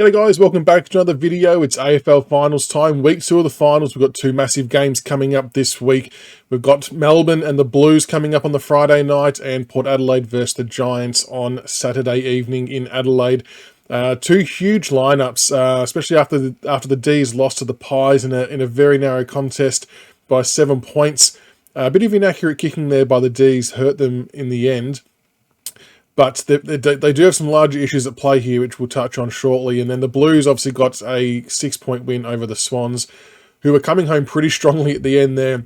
G'day guys, welcome back to another video. It's AFL finals time, week 2 of the finals. We've got two massive games coming up this week. We've got Melbourne and the Blues coming up on the Friday night, and Port Adelaide versus the Giants on Saturday evening in Adelaide. Two huge lineups, especially after the D's lost to the Pies in a very narrow contest by 7 points. A bit of inaccurate kicking there by the D's hurt them in the end. But they do have some larger issues at play here, which we'll touch on shortly. And then the Blues obviously got a 6-point win over the Swans, who were coming home pretty strongly at the end there.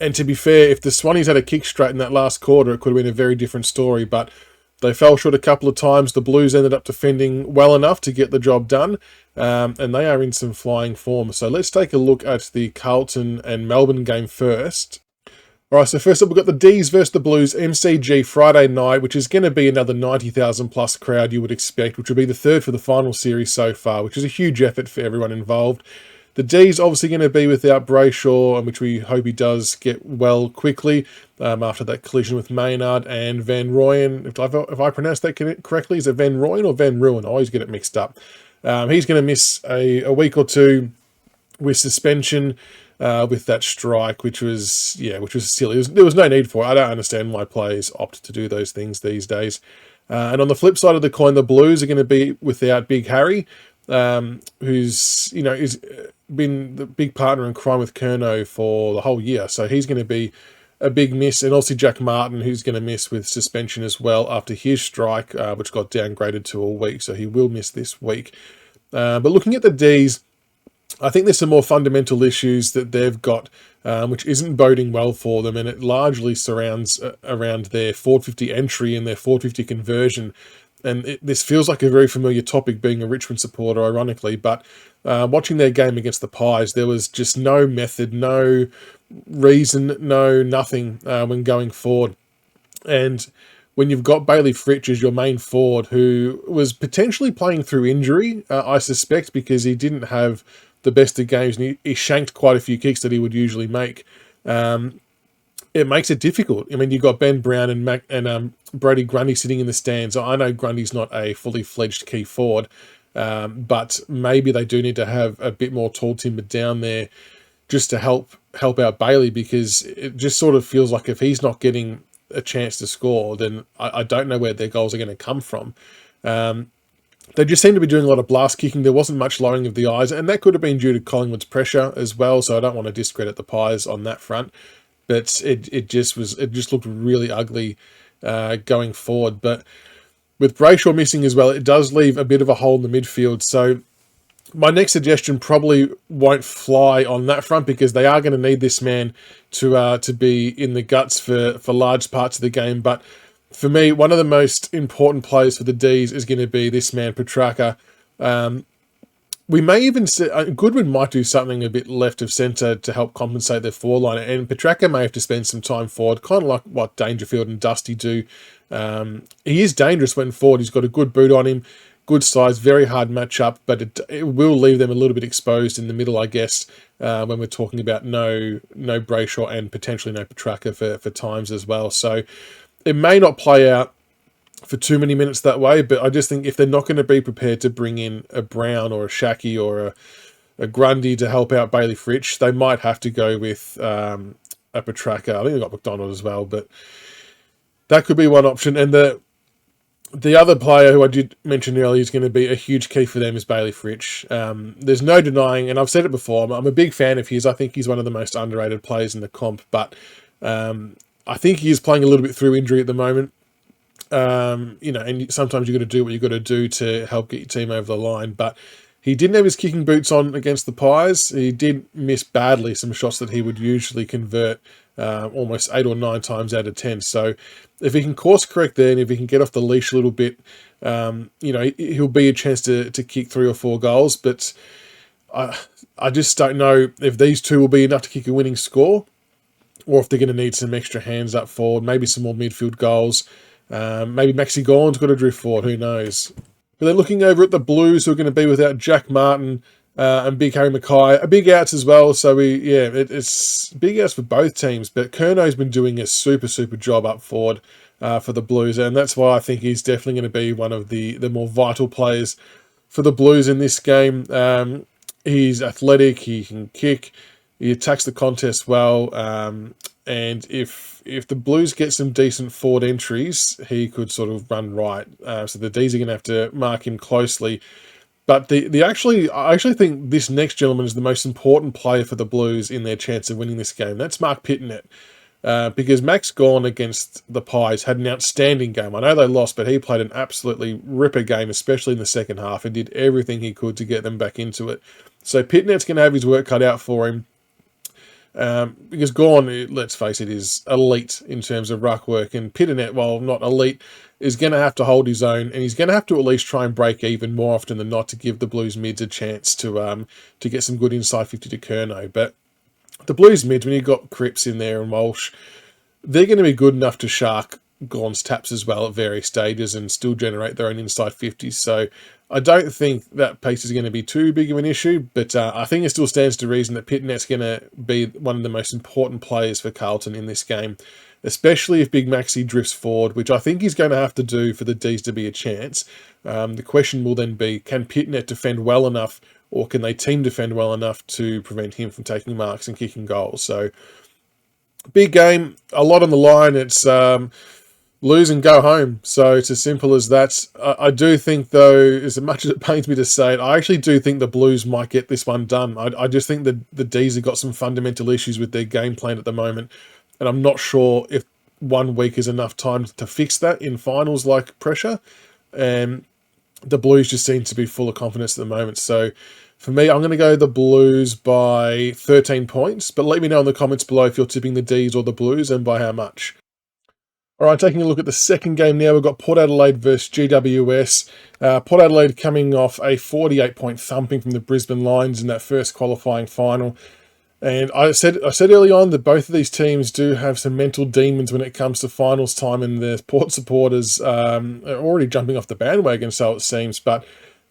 And to be fair, if the Swannies had a kick straight in that last quarter, it could have been a very different story. But they fell short a couple of times. The Blues ended up defending well enough to get the job done. And they are in some flying form. So let's take a look at the Carlton and Melbourne game first. Alright, so first up we've got the D's versus the Blues, MCG Friday night, which is going to be another 90,000 plus crowd you would expect, which will be the third for the final series so far, which is a huge effort for everyone involved. The D's obviously going to be without Brayshaw, which we hope he does get well quickly after that collision with Maynard and Van Rooyen. If I pronounce that correctly, is it Van Rooyen or Van Ruin? I always get it mixed up. He's going to miss a week or two with suspension. With that strike, which was silly. There was no need for it. I don't understand why players opt to do those things these days. And on the flip side of the coin, the Blues are going to be without Big Harry, who's been the big partner in crime with Curnow for the whole year. So he's going to be a big miss, and also Jack Martin, who's going to miss with suspension as well after his strike, which got downgraded to a week. So he will miss this week. But looking at the D's, I think there's some more fundamental issues that they've got, which isn't boding well for them, and it largely surrounds around their 450 entry and their 450 conversion. And this feels like a very familiar topic, being a Richmond supporter, ironically, but watching their game against the Pies, there was just no method, no reason, nothing when going forward. And when you've got Bailey Fritsch as your main forward, who was potentially playing through injury, I suspect, because he didn't have the best of games, and he shanked quite a few kicks that he would usually make. It makes it difficult. I mean, you've got Ben Brown and Brody Grundy sitting in the stands. I know Grundy's not a fully fledged key forward, but maybe they do need to have a bit more tall timber down there just to help out Bailey, because it just sort of feels like if he's not getting a chance to score, then I don't know where their goals are going to come from. They just seem to be doing a lot of blast kicking. There wasn't much lowering of the eyes, and that could have been due to Collingwood's pressure as well, so I don't want to discredit the Pies on that front. But it just looked really ugly going forward. But with Brayshaw missing as well, it does leave a bit of a hole in the midfield. So my next suggestion probably won't fly on that front, because they are going to need this man to be in the guts for large parts of the game. But for me, one of the most important players for the D's is going to be this man, Petrarca. We may even say Goodwin might do something a bit left of centre to help compensate their forward line, and Petrarca may have to spend some time forward, kind of like what Dangerfield and Dusty do. He is dangerous when forward. He's got a good boot on him, good size, very hard matchup, but it will leave them a little bit exposed in the middle, I guess, when we're talking about no Brayshaw and potentially no Petrarca for times as well. So it may not play out for too many minutes that way, but I just think if they're not going to be prepared to bring in a Brown or a Shackey or a Grundy to help out Bailey Fritsch, they might have to go with a Petrarca. I think they've got McDonald as well, but that could be one option. And the other player who I did mention earlier is going to be a huge key for them is Bailey Fritsch. There's no denying, and I've said it before, I'm a big fan of his. I think he's one of the most underrated players in the comp, but I think he is playing a little bit through injury at the moment. And sometimes you've got to do what you've got to do to help get your team over the line. But he didn't have his kicking boots on against the Pies. He did miss badly some shots that he would usually convert almost 8 or 9 times out of 10. So if he can course correct there, and if he can get off the leash a little bit, he'll be a chance to kick 3 or 4 goals. But I just don't know if these two will be enough to kick a winning score, or if they're going to need some extra hands up forward, maybe some more midfield goals. Maybe Maxi Gawn's got to drift forward, who knows. But they're looking over at the Blues, who are going to be without Jack Martin and Big Harry Mackay. Big outs as well, so it's big outs for both teams. But Curnow's been doing a super job up forward for the Blues, and that's why I think he's definitely going to be one of the more vital players for the Blues in this game. He's athletic, he can kick, he attacks the contest well, and if the Blues get some decent forward entries, he could sort of run right. So the D's are going to have to mark him closely. But I actually think this next gentleman is the most important player for the Blues in their chance of winning this game. That's Mark Pittonet. Because Max Gawn against the Pies had an outstanding game. I know they lost, but he played an absolutely ripper game, especially in the second half, and did everything he could to get them back into it. So Pittonet's going to have his work cut out for him. Because Gawn, let's face it, is elite in terms of ruck work, and Pittonet, while not elite, is going to have to hold his own, and he's going to have to at least try and break even more often than not to give the Blues mids a chance to get some good inside 50 to Curnow. But the Blues mids, when you've got Cripps in there and Walsh, they're going to be good enough to shark Gawn's taps as well at various stages and still generate their own inside 50s. So I don't think that pace is going to be too big of an issue, but I think it still stands to reason that Pittonet's going to be one of the most important players for Carlton in this game, especially if Big Maxi drifts forward, which I think he's going to have to do for the D's to be a chance. The question will then be, can Pittonet defend well enough, or can they team defend well enough to prevent him from taking marks and kicking goals? So, big game, a lot on the line. It's lose and go home. So it's as simple as that. I do think, though, as much as it pains me to say it, I actually do think the Blues might get this one done. I just think that the D's have got some fundamental issues with their game plan at the moment, and I'm not sure if 1 week is enough time to fix that in finals-like pressure. And the Blues just seem to be full of confidence at the moment. So for me, I'm going to go the Blues by 13 points. But let me know in the comments below if you're tipping the D's or the Blues and by how much. All right, taking a look at the second game now, we've got Port Adelaide versus GWS. Port Adelaide coming off a 48-point thumping from the Brisbane Lions in that first qualifying final. And I said early on that both of these teams do have some mental demons when it comes to finals time, and the Port supporters are already jumping off the bandwagon, so it seems. But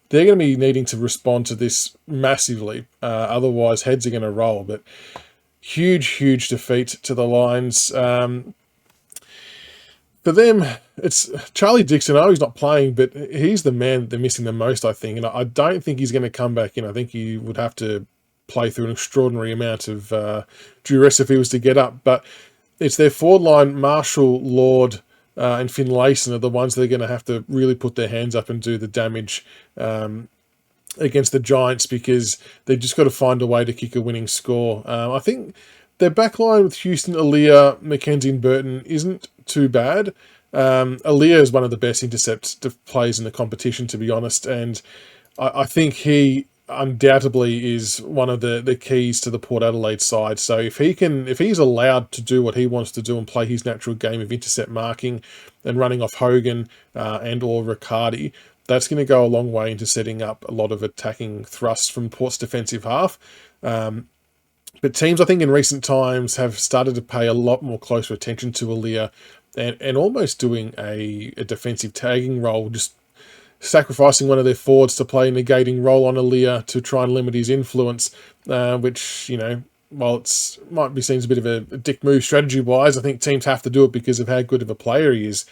they're going to be needing to respond to this massively. Otherwise, heads are going to roll. But huge defeat to the Lions. For them, it's Charlie Dixon. I know he's not playing, but he's the man they're missing the most, I think. And I don't think he's going to come back in. I think he would have to play through an extraordinary amount of duress if he was to get up. But it's their forward line, Marshall, Lord, and Finlayson are the ones that are going to have to really put their hands up and do the damage against the Giants, because they've just got to find a way to kick a winning score. I think their backline with Houston, Aaliyah, McKenzie and Burton isn't too bad. Aaliyah is one of the best intercept players in the competition, to be honest, and I think he undoubtedly is one of the keys to the Port Adelaide side. So if he's allowed to do what he wants to do and play his natural game of intercept marking and running off Hogan and or Riccardi, that's going to go a long way into setting up a lot of attacking thrust from Port's defensive half. But teams, I think, in recent times have started to pay a lot more closer attention to Aaliyah and almost doing a defensive tagging role, just sacrificing one of their forwards to play a negating role on Aaliyah to try and limit his influence, which, you know, while it might be seen as a bit of a dick move strategy-wise, I think teams have to do it because of how good of a player he is.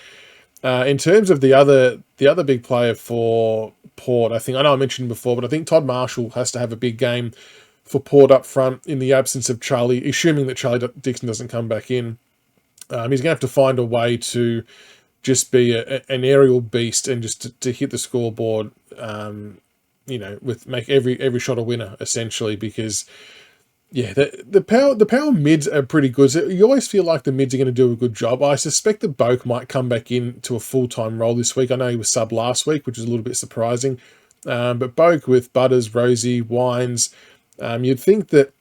In terms of the other big player for Port, I know I mentioned before, but I think Todd Marshall has to have a big game for Port up front in the absence of Charlie, assuming that Charlie Dixon doesn't come back in. He's going to have to find a way to just be an aerial beast and just to hit the scoreboard, you know, make every shot a winner, essentially, because, yeah, the power mids are pretty good. So you always feel like the mids are going to do a good job. I suspect that Boak might come back in to a full-time role this week. I know he was sub last week, which is a little bit surprising. But Boak with Butters, Rosie, Wines, you'd think that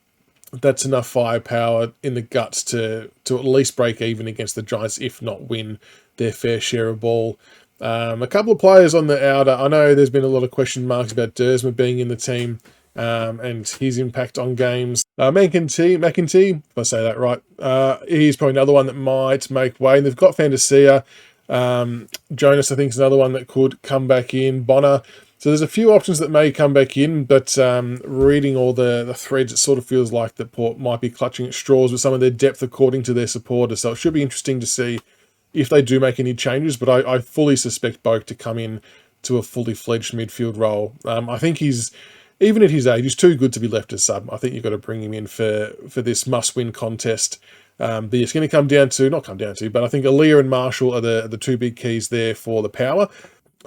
that's enough firepower in the guts to at least break even against the Giants, if not win their fair share of ball. A couple of players on the outer. I know there's been a lot of question marks about Dersma being in the team and his impact on games. McEntee, if I say that right, he's probably another one that might make way. And they've got Fantasia. Jonas, I think, is another one that could come back in. Bonner. So there's a few options that may come back in, but reading all the threads, it sort of feels like the Port might be clutching at straws with some of their depth according to their supporters. So it should be interesting to see if they do make any changes, but I fully suspect Boak to come in to a fully fledged midfield role. I think he's, even at his age, he's too good to be left as sub. I think you've got to bring him in for this must-win contest. But it's going to come down to, not come down to, but I think Aaliyah and Marshall are the two big keys there for the power.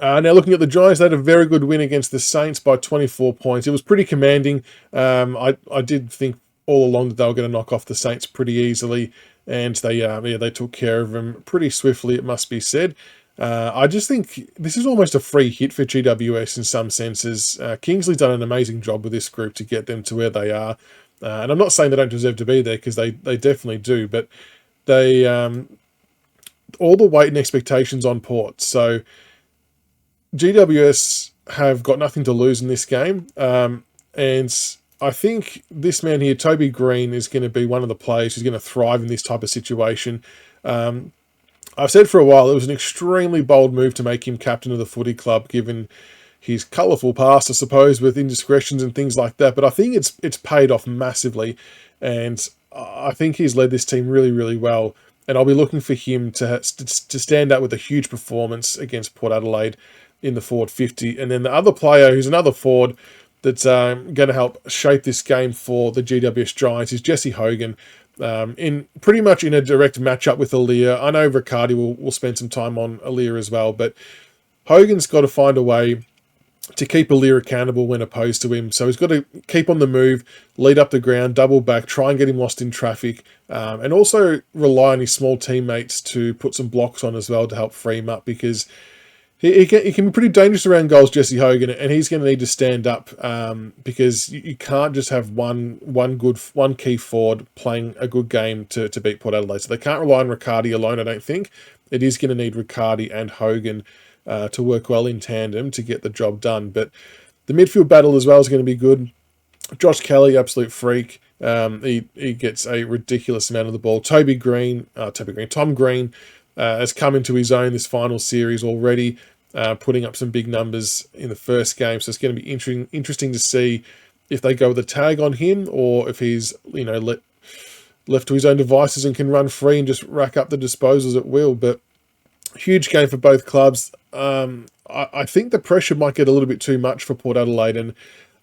Now looking at the Giants, they had a very good win against the Saints by 24 points. It was pretty commanding. I did think all along that they were going to knock off the Saints pretty easily, and they took care of them pretty swiftly, it must be said. I just think this is almost a free hit for GWS in some senses. Kingsley's done an amazing job with this group to get them to where they are. And I'm not saying they don't deserve to be there, because they definitely do, but they all the weight and expectations on Port. So GWS have got nothing to lose in this game. And I think this man here, Toby Green, is going to be one of the players who's going to thrive in this type of situation. I've said for a while it was an extremely bold move to make him captain of the footy club, given his colourful past, I suppose, with indiscretions and things like that. But I think it's paid off massively, and I think he's led this team really, really well. And I'll be looking for him to stand out with a huge performance against Port Adelaide in the forward 50. And then the other player, who's another forward that's going to help shape this game for the GWS Giants, is Jesse Hogan. In pretty much in a direct matchup with Aaliyah. I know Riccardi will spend some time on Aaliyah as well, but Hogan's got to find a way to keep Aaliyah accountable when opposed to him. So he's got to keep on the move, lead up the ground, double back, try and get him lost in traffic, and also rely on his small teammates to put some blocks on as well to help free him up, because he can be pretty dangerous around goals, Jesse Hogan, and he's going to need to stand up because you can't just have one key forward playing a good game to beat Port Adelaide. So they can't rely on Riccardi alone, I don't think. It is going to need Riccardi and Hogan to work well in tandem to get the job done. But the midfield battle as well is going to be good. Josh Kelly, absolute freak. He gets a ridiculous amount of the ball. Tom Green has come into his own this final series already, putting up some big numbers in the first game. So it's going to be interesting to see if they go with a tag on him, or if he's left to his own devices and can run free and just rack up the disposals at will. But huge game for both clubs. I think the pressure might get a little bit too much for Port Adelaide, and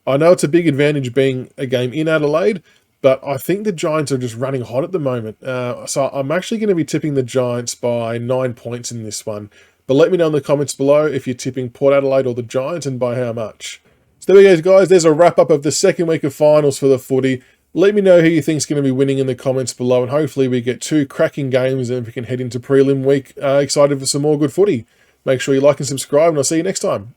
I know it's a big advantage being a game in Adelaide, but I think the Giants are just running hot at the moment. So I'm actually going to be tipping the Giants by 9 points in this one. But let me know in the comments below if you're tipping Port Adelaide or the Giants, and by how much. So there we go, guys. There's a wrap-up of the second week of finals for the footy. Let me know who you think is going to be winning in the comments below, and hopefully we get 2 cracking games and we can head into prelim week excited for some more good footy. Make sure you like and subscribe, and I'll see you next time.